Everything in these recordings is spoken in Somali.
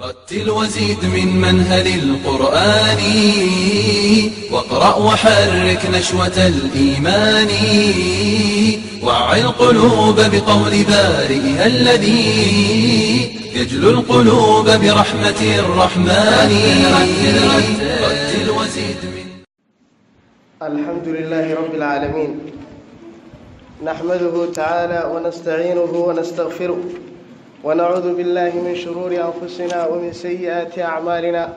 رتل وزيد من منهل القرآن واقرأ وحرك نشوة الإيمان وعي القلوب بقول بارئها الذي يجلو القلوب برحمة الرحمن. رتل وزيد من الحمد لله رب العالمين، نحمده تعالى ونستعينه ونستغفره ونعوذ بالله من شرور أنفسنا ومن سيئات أعمالنا.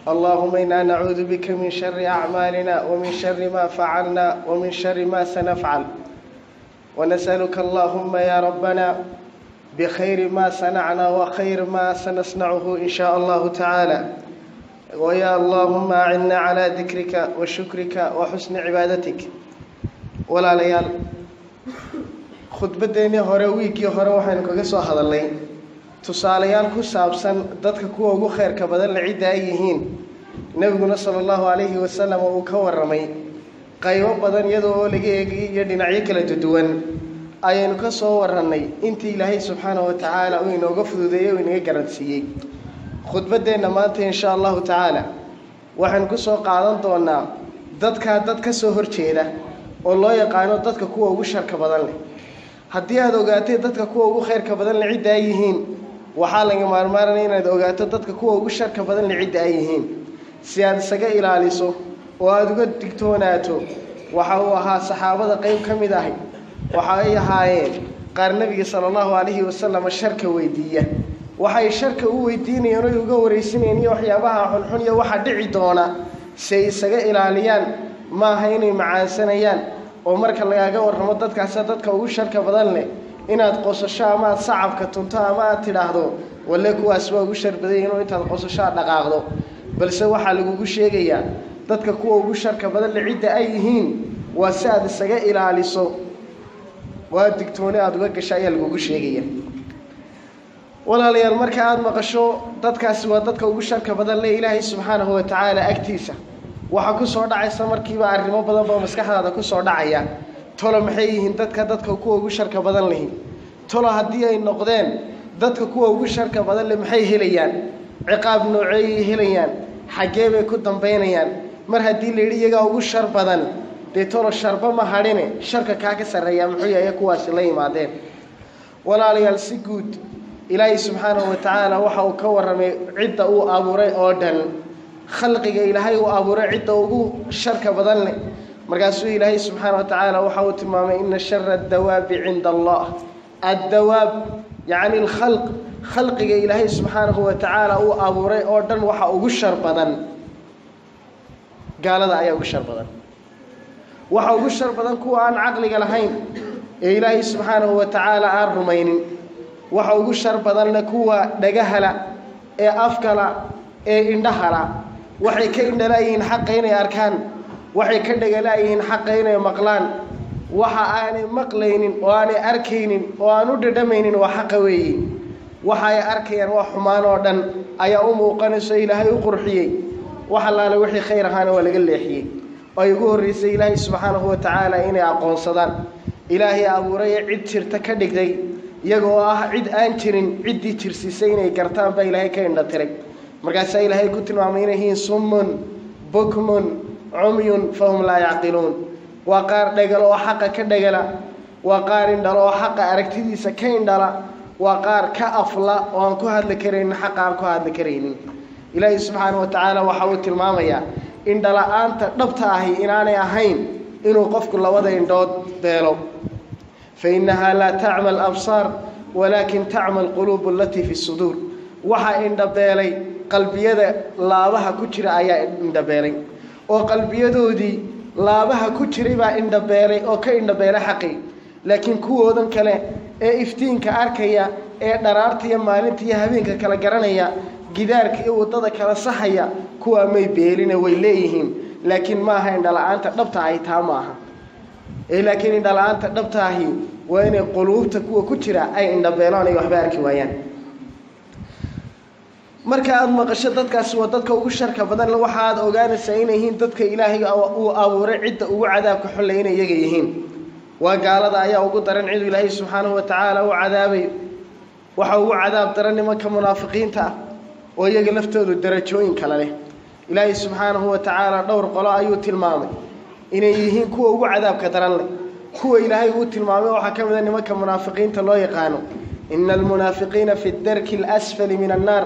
اللهم إنا نعوذ بك من شر أعمالنا ومن شر ما فعلنا ومن شر ما سنفعل، ونسألك اللهم يا ربنا بخير ما صنعنا وخير ما سنصنعه إن شاء الله تعالى. ويا اللهم أعنا على ذكرك وشكرك وحسن عبادتك. ولا ليال khudbadeennii hore wiigii hore waxaynu kaga soo hadalnay tusaalayaal ku saabsan dadka kuwa ugu khayrka badan la cidda ay yihiin. nabiguna sallallahu alayhi wasallam uu ka warramay qaybo badan iyadoo oo laga eegay iyo dhinacyo kala duwan ayaynu ka soo warranay intii ilaahay subxaanahu wa tacaala uu inooga fududeeyay oo inaga garansiiyey. khudbadeenna maanta insha allahu tacaala waxaynu ku soo qaadan doonaa dad ka soo horjeeda oo loo yaqaano dadka kuwa ugu sharka badan leh. haddii aad ogaatay dadka kuwa ugu khayrka badan la cidda ay yihiin, waxaa laga maarmaanaya inaad ogaato dadka kuwa ugu sharka badan la cidda ay yihiin si aad isaga ilaaliso oo aad uga digtoonaato. waxa uu ahaa saxaabada qayb ka mid ahi waxa ay ahaayeen qaar nabiga sallallahu alayhi wasallam sharka weydiiya. waxay sharka u weydiinayeen oo uga wareysinayeen waxyaabaha xunxun iyo waxa dhici doona si ay isaga ilaaliyaan, maaha inay macaansanayaan oo marka lagaaga warramo dadkaas dadka ugu sharka badan leh inaad qosasho ama aad sacabka tunto ama aad tidhaahdo walle kuwaas waa ugu shar badan yihiin oo intaad qosasho dhaqaaqdo. balse waxaa lagugu sheegayaa dadka kuwa ugu sharka badan la cidda ay yihiin waa si aad isaga ilaaliso, waa digtooni aad uga gasho ayaa lagugu sheegaya. walaalayaal, marka aad maqasho dadkaasi waa dadka ugu sharka badan leh ilaahay subxaanahu wa tacaala agtiisa, waxaa ku soo dhacaysa markiiba arrimo badan baa maskaxdaada ku soo dhacaya. tolo maxay yihiin dadka kuwa ugu sharka badan leh? tolo haddii ay noqdeen dadka kuwa ugu sharka badan leh maxay helayaan? ciqaab nooceeyay helayaan? xaggee bay ku dambaynayaan? mar haddii la yidhi iyagaa ugu shar badan, dee tolo sharba ma hadhine sharka kaa ka sarreeyaa muxuu yahay kuwaasi la yimaadeen. walaalayaal, si guud ilaahay subxaanahu wa tacaala waxa uu ka warramay cidda uu abuuray oo dhan, khalqiga ilaahay uu abuuray cidda ugu sharka badan leh. markaasuu ilaahay subxaanahu wa tacaala waxa uu tilmaamay ina shara adawaabi cinda allah. addawaab yacni alkhalq, khalqiga ilaahay subxaanahu wa tacaala uu abuuray oo dhan waxa ugu shar badan gaalada ayaa ugu shar badan. waxa ugu shar badan kuwa aan caqliga lahayn ee ilaahay subxaanahu wa tacaala aan rumaynin. waxa ugu shar badanna kuwa dhagahala ee afkala ee indhahala. waxay ka indhalaayihiin xaqa inay arkaan, waxay ka dhagalaayihiin xaqa inay maqlaan. waxa aanay maqlaynin oo aanay arkaynin oo aan u dhadhamaynin waa xaqa weeye. waxa ay arkayaan waa xumaan oo dhan ayaa u muuqanayso ilaahay u qurxiyey. wax allaale wixii khayr ahaana waa laga leexiyey. ay ugu horreysay ilaahay subxaanahu wa tacaala inay aqoonsadaan ilaahay abuuray cid jirta ka dhigday, iyagoo ah cid aan jirin ciddii jirsiisay inay gartaan baa ilaahay ka indha tiray. markaasaa ilaahay ku tilmaamay inay yihiin summun bukmun cumyun fahum laa yacqiluun. waa qaar dhagalo oo xaqa ka dhagala, waa qaar indhalo oo xaqa aragtidiisa ka indhala, waa qaar ka afla oo aan ku hadli karaynin xaqa aan ku hadli karaynin. ilaahay subxaanahu wa tacaala waxa uu tilmaamayaa indhala-aanta dhabta ahi inaanay ahayn inuu qofku labada indhood beelo. fa innahaa laa tacma alabsaar walaakin tacma alquluubu allatii fi suduur. waxaa indhabeelay qalbiyada laabaha ku jira ayaa indhabeelay, oo qalbiyadoodii laabaha ku jiray baa indhabeelay oo ka indhabeelay xaqii. laakiin kuwoodan kale ee iftiinka arkaya ee dharaarta iyo maalinta iyo habeenka kala garanaya, gidaarka iyo waddada kala saxaya, kuwaa may beeline way leeyihiin. laakiin maaha indhala-aanta dhabta ahi taa maaha. laakiin indhala-aanta dhabta ahi waa inay quluubta kuwa ku jira ay indhabeelaan ay waxba arki waayaan. marka aad maqasho dadkaasi waa dadka ugu sharka badan, waxaad ogaanaysaa inay yihiin dadka ilaahay uu abuuray cidda ugu cadaabka xulle inay iyaga yihiin. waa gaalada ayaa ugu daran cid ilaahay subxaanahu wa tacaala u cadaabayo. waxa ugu cadaab daran nimanka munaafiqiinta ah oo iyaga laftoodu darajooyin kala leh ilaahay subxaanahu wa tacaala dhowr qolo ayuu tilmaamay inay yihiin kuwa ugu cadaabka daran leh kuwa ilaahay uu tilmaamay waxaa ka mid a nimanka munaafiqiinta loo yaqaano ina almunaafiqiina fi darki alasfali min annaar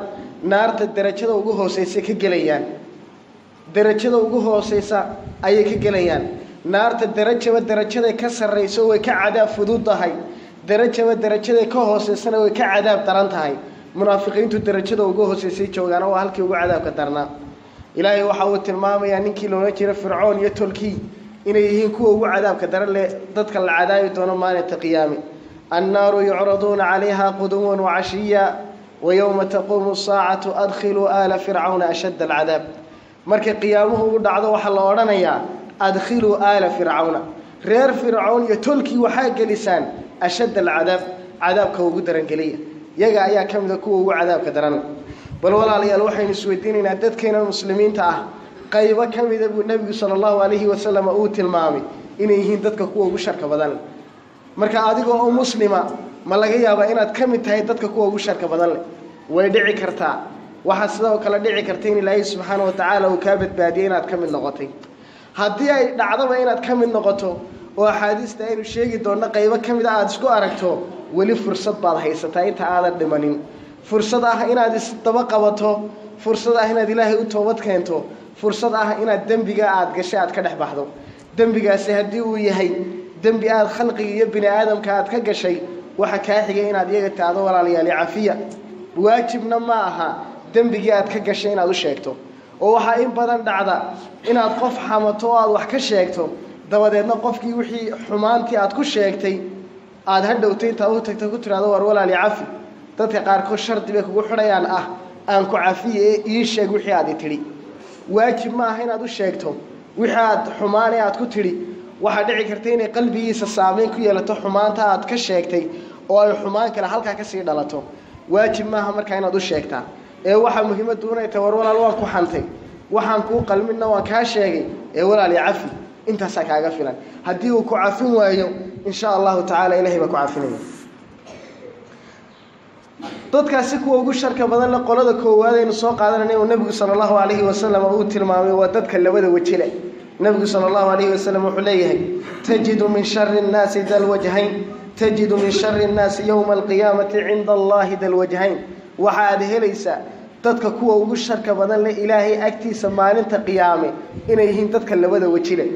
naarta darajada ugu hooseysa ka gelayaan darajada ugu hooseysa ayay ka gelayaan naarta darajaba darajaday ka sarreyso way ka cadaab fududahay darajaba darajaday ka hooseysana way ka cadaab daran tahay munaafiqiintu darajada ugu hooseysay joogaan waa halkii ugu cadaabka darnaa ilaahay waxa uu tilmaamayaa ninkii loola jira fircoon iyo tolkii inay yihiin kuwa ugu cadaabka daran leh dadka la cadaabi doono maalinta qiyaame annaaru yucraduuna calayha quduwan wacashiya wayowma taquumu saacatu adkhiluu aala fircawna ashadda alcadaab markay qiyaamuhu ugu dhacdo waxaa la odhanayaa adkhiluu aala fircawna reer fircoon iyo tolkii waxaa gelisaan ashadda alcadaab cadaabka ugu darangeliya yaga ayaa ka mida kuwa ugu cadaabka daran bal walaalayaal waxaynu isweydiinaynaa dadkeena muslimiinta ah qaybo ka mida buu nebigu sala allahu calayhi wasalam uu tilmaamay inay yihiin dadka kuwa ugu sharka badan marka adigoo oo muslima ma laga yaabaa inaad ka mid tahay dadka kuwa ugu sharka badan leh way dhici kartaa waxaa sidoo kale dhici karta in ilaahay subxaana wa tacaala uu kaa badbaadiyey inaad ka mid noqotay haddii ay dhacdaba inaad ka mid noqoto oo axaadiista aynu sheegi doonno qaybo ka mid a aada isku aragto weli fursad baad haysataa inta aadan dhimanin fursad ah inaad isdaba qabato fursad ah inaad ilaahay u toobad keento fursad ah inaad dembiga aada gashay aad ka dhex baxdo dembigaasi haddii uu yahay dembi aada khalqiga iyo bini aadamka aad ka gashay waxa kaa xigay inaad iyaga taado walaalayaal cafiya waajibna ma aha dembigii aad ka gashay inaad u sheegto oo waxaa in badan dhacda inaad qof xamato oo aad wax ka sheegto dabadeedna qofkii wixii xumaantii aad ku sheegtay aada hadhowtay intaad u tagta ku tiraado war walaali cafi dadka qaarkood shardi bay kugu xidhayaan ah aan ku cafiye ee ii sheeg wixii aad i tidhi waajib ma aha inaad u sheegto wixii aad xumaanee aad ku tidhi waxaa dhici karta inay qalbigiisa saameyn ku yeelato xumaanta aad ka sheegtay oo ay xumaan kale halkaa kasii dhalato waajib maaha markaa inaad u sheegtaa ee waxaa muhiimaddu inay tahay war walaal waan ku xantay waxaan kuu qalminna waan kaa sheegay ee walaali cafi intaasaa kaaga filan haddii uu ku cafin waayo in sha allahu tacaala ilahay baa ku cafinaya dadkaasi kuwa ugu sharka badan le qolada koowaad aynu soo qaadanayna uu nebigu sala allahu calayhi wasalam uu tilmaamay waa dadka labada weji leh nebigu sala allahu calayhi wasalam wuxuu leeyahay tajidu min shari nnaasi da lwajhayn tajidu min shari nnaasi yowma alqiyaamati cinda allahi da lwajhayn waxaad helaysaa dadka kuwa ugu sharka badan leh ilaahay agtiisa maalinta qiyaame inay yihiin dadka labada weji leh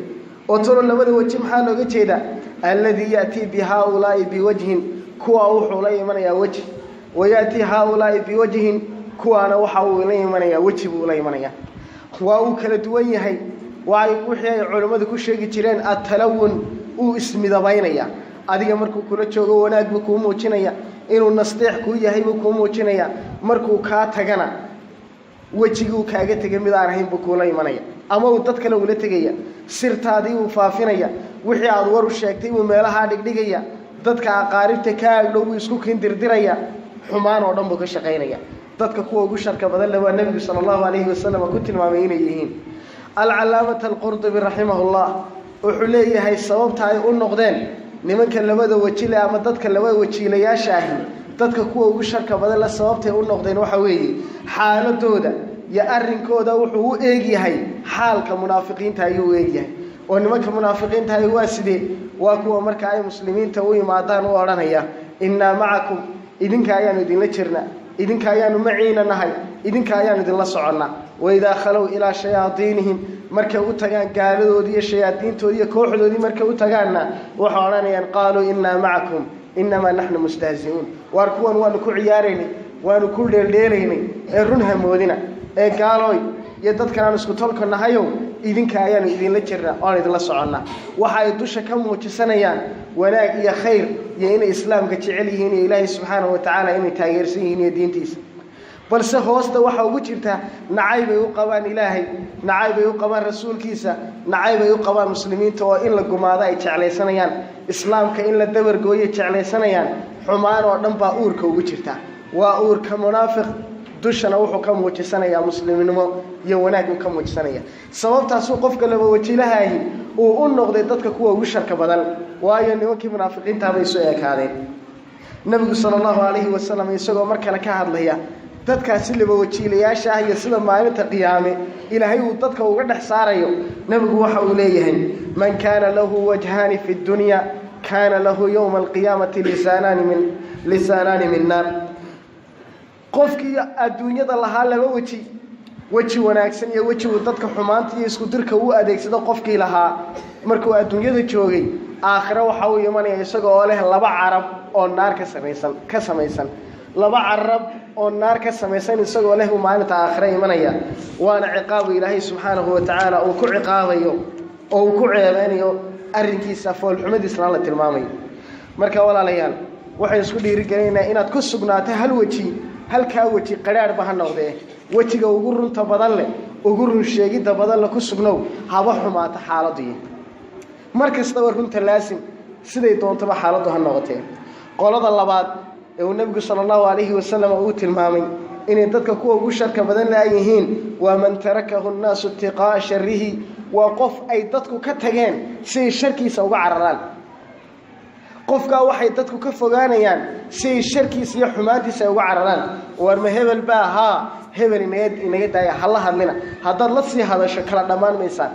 oo talo labada weji maxaa looga jeedaa alladii ya'tii bihaaulaa'i biwajhin kuwa wuxuu la imanayaa weji wayatii haaulaa'i biwajhin kuwaana waxa uu la imanayaa weji buu la imanayaa waa uu kala duwan yahay wixii ay culimmadu ku sheegi jireen atalawun uu ismidabaynaya adiga markuu kula joogo wanaag buu kuu muujinaya inuu nasteex kuu yahay buu kuu muujinaya markuu kaa tagana wejiguu kaaga tegay mid aan ahayn buu kuula imanaya ama uu dad kale ula tegaya sirtaadii uu faafinaya wixii aad war u sheegtay buu meelahaa dhigdhigaya dadka aqaaribta ka agdhow buu isku kindirdiraya xumaan oo dhan buu ka shaqaynaya dadka kuwa ugu sharka badan leh waa nebigu sala allahu calayhi wasalam ku tilmaamay inay yihiin alcalaamata alqurdubi raximahullah wuxuu leeyahay sababta ay u noqdeen nimanka labada wejile ama dadka labada wajiilayaasha ahi dadka kuwa ugu sharka badan le sababtay u noqdeen waxa weeye xaaladooda iyo arrinkooda wuxuu u eegyahay xaalka munaafiqiinta ayuu u eegyahay oo nimanka munaafiqiinta ahi waa sidee waa kuwa marka ay muslimiinta u yimaadaan u odhanaya innaa macakum idinka ayaanu idinla jirnaa idinka ayaanu maciina nahay idinka ayaanu idinla soconnaa waidaa khalow ilaa shayaadiinihim markay u tagaan gaaladoodii iyo shayaadiintoodii iyo kooxdoodii markay u tagaanna waxay odhanayaan qaaluu innaa macakum innamaa naxnu mustahzi'uun waar kuwan waanu ku ciyaaraynay waanu ku dheeldheelaynay ee run hamoodina ee gaalooy iyo dadkan aan isku tolka nahayow idinka ayaanu idinla jirnaa oan idinla soconnaa waxa ay dusha ka muujisanayaan wanaag iyo khayr iyo inay islaamka jecel yihiin iyo ilaahay subxaanahu wa tacaala inay taageersan yihiin iyo diintiisa balse hoosta waxa ugu jirta nacay bay u qabaan ilaahay nacay bay u qabaan rasuulkiisa nacay bay u qabaan muslimiinta oo in la gumaado ay jeclaysanayaan islaamka in la dabargooyo jeclaysanayaan xumaan oo dhan baa uurka ugu jirta waa uurka munaafiq dushana wuxuu ka muujisanayaa muslimnimo iyo wanaag uu ka muujisanaya sababtaasuu qofka laba wajiilahaahi uu u noqday dadka kuwa ugu sharka badan waayo nimankii munaafiqiintaa bay soo ekaadeen nebigu sala allahu calayhi wasalam isagoo mar kale ka hadlaya dadkaasi laba wajiilayaasha ah iyo sida maalinta qiyaame ilaahay uu dadka uga dhex saarayo nabigu waxa uu leeyahay man kaana lahu wajhaani fi dunya kaana lahu yowma alqiyaamati lisaanaani min naar qofkii adduunyada lahaa laba weji wanaagsan iyo weji uu dadka xumaanta iyo isku dirka u adeegsado qofkii lahaa markuu adduunyada joogay aakhiro waxa uu imanaya isagoo leh laba carab oo naar ka samaysan laba carab oo naar ka samaysan isagoo leh maalinta aakhiro imanaya waana ciqaabu ilaahay subxaanahu wa tacaala uu ku ciqaabayo oo uu ku ceebeynayo arrinkiisa foolxumadiisna la tilmaamayo marka walaalayaal waxay isku dhiirigelinaynaa inaad ku sugnaato halkaa weji qadhaadhba ha noqdee wejiga ugu runta badan leh ugu run sheegidda badan le ku sugnow haba xumaata xaaladii mar kastaba runta laasim siday doontaba xaaladdu ha noqotee qolada labaad ee uu nebigu sala allahu calayhi wasalam uu tilmaamay inay dadka kuwa ugu sharka badan laayihiin waa man tarakahu nnaasu itiqaa'a sharrihi waa qof ay dadku ka tageen si ay sharkiisa uga cararaan qofkaa waxay dadku ka fogaanayaan si ay sharkiisa iyo xumaantiisa ay uga cararaan warma hebel baa haa hebel inaga daaya hala hadlina haddaad la sii hadasho kala dhammaan maysaan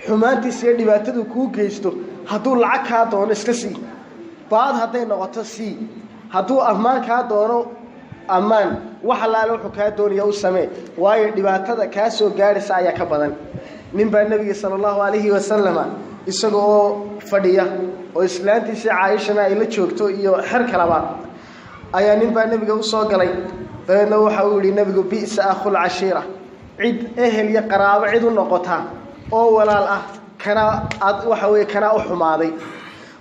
xumaantiisa iyo dhibaatadu kuu geysto hadduu lacag kaa doono iska sii baad hadday noqoto sii hadduu ammaan kaa doono ammaan wax allaale wuxuu kaa doonaya u samee waayo dhibaatada kaa soo gaadhaysa ayaa ka badan nin baa nebiga sala allahu calayhi wasalama isaga oo fadhiya oo islaantiisii caaishana ay la joogto iyo xer kalaba ayaa nin baa nebiga u soo galay dabeedna waxa uu yidhi nebigu bi'sa akhul cashiira cid ehel iyo qaraabo cid u noqotaa oo walaal ah kanaa u xumaaday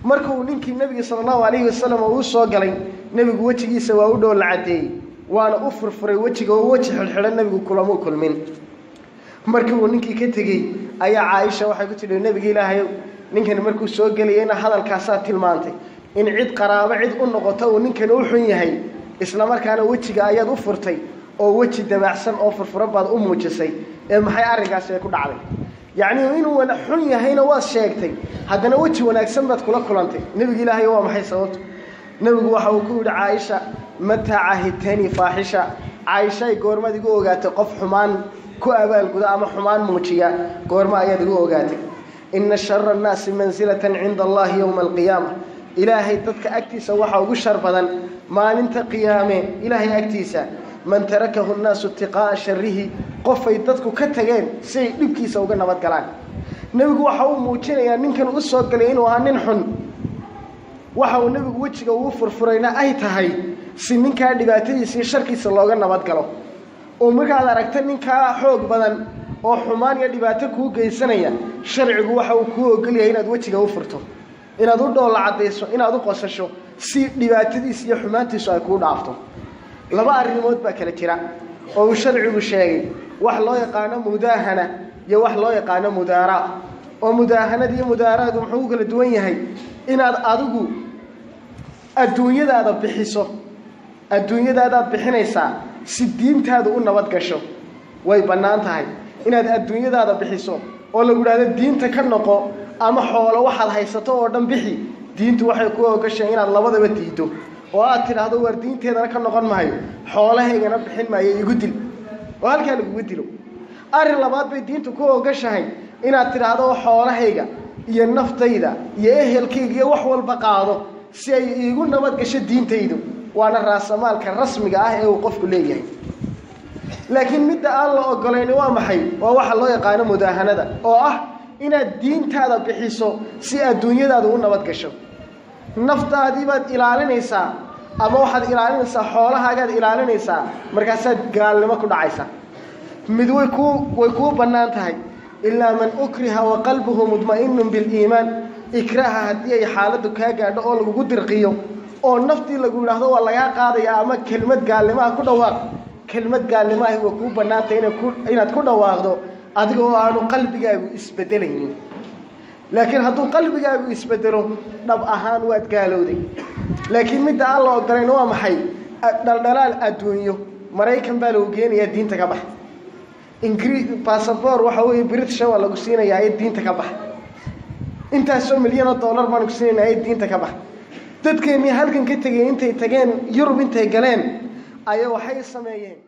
markuu ninkii nebiga sala allahu calayhi wasalam uu soo galay nebigu wejigiisa waa u dhow la caddeeyey waana u furfuray wejiga oo weji xidhxidhan nebigu kulamuu kulmin markii uu ninkii ka tegey ayaa caaisha waxay ku tidhi nebiga ilaahayow ninkani markuu soo gelayayna hadalkaasaa tilmaantay in cid qaraabo cid u noqoto uu ninkani u xun yahay isla markaana wejiga ayaad u furtay oo weji dabaacsan oo furfuran baad u muujisay ee maxay arrinkaasi ay ku dhacday yacnii inuu xun yahayna waad sheegtay haddana weji wanaagsan baad kula kulantay nebiga ilaahay waa maxay sababto nebigu waxa uu ku yidhi caaisha mataa cahidtanii faaxisha caaishay goormaad igu ogaatay qof xumaan ku abaalguda ama xumaan muujiya goorma ayaad igu ogaatay ina shara annaasi mansilatan cinda allahi yowma alqiyaama ilaahay dadka agtiisa waxaa ugu shar badan maalinta qiyaame ilaahay agtiisa man tarakahu nnaasu itiqaa'a sharrihi qofay dadku ka tageen si ay dhibkiisa uga nabad galaan nebigu waxa uu muujinayaa ninkan u soo galay inuu ahaa nin xun waxa uu nebigu wejiga ugu furfurayna ay tahay si ninkaa dhibaatadiisa iyo sharkiisa looga nabad galo oo markaad aragta ninkaa xoog badan oo xumaan iyo dhibaato kuu geysanaya sharcigu waxa uu kuu ogolyahay inaad wejiga u furto inaad u dhoolla caddayso inaad u qosasho si dhibaatadiisa iyo xumaantiisu ay kuu dhaafto laba arrimood baa kala jira oo uu sharcigu sheegay wax loo yaqaano mudaahana iyo wax loo yaqaano mudaaraa oo mudaahanada iyo mudaaraadu muxuu u kala duwan yahay inaad adigu adduunyadaada bixiso adduunyadaadaad bixinaysaa si diintaadu u nabad gasho way bannaan tahay inaad adduunyadaada bixiso oo lagu idhaahdo diinta ka noqo ama xoolo waxaad haysato oo dhan bixi diintu waxay ku ogashay inaad labadaba diido oo aad tidhaahdo waar diinteedana ka noqon maayo xoolahaygana bixin maayo igu dil oo halkaa lagugu dilo arrin labaad bay diintu ku ogashahay inaad tidhaahdo xoolahayga iyo naftayda iyo ehelkayga iyo wax walba qaado si ay iigu nabad gasho diintaydu waana raasamaalka rasmiga ah ee uu qofku leeyahay laakiin midda aan la ogolayni waa maxay waa waxa loo yaqaano mudaahanada oo ah inaad diintaada bixiso si adduunyadaada u nabad gasho naftaadii baad ilaalinaysaa ama waxaad ilaalinaysaa xoolahaagaad ilaalinaysaa markaasaad gaalnimo ku dhacaysaa mid way kuu bannaan tahay ilaa man ukriha wa qalbuhu mudma'inun biliimaan ikraaha haddii ay xaaladdu kaa gaadho oo lagugu dirqiyo oo naftii lagu yidhaahdo waa lagaa qaadaya ama kelmad gaalnimaha ku dhawaaq kelmad gaalnimaha waa kuu bannaantay inaad ku dhawaaqdo adiga oo aanu qalbigaagu isbedelaynin laakiin hadduu qalbigaagu isbedelo dhab ahaan waad gaalowday laakiin midda aan la ogolayn waa maxay dhaldhalaal adduunyo maraykan baa lagu geenayaa diinta ka bax basaboor waxa weeye british waa lagu siinayaa ee diinta ka bax intaasoo milyan oo dollar baan ku siinaynaa ee diinta ka bax dadkeennii halkan ka tegey intay tageen yurub intay galeen ayaa waxay sameeyeen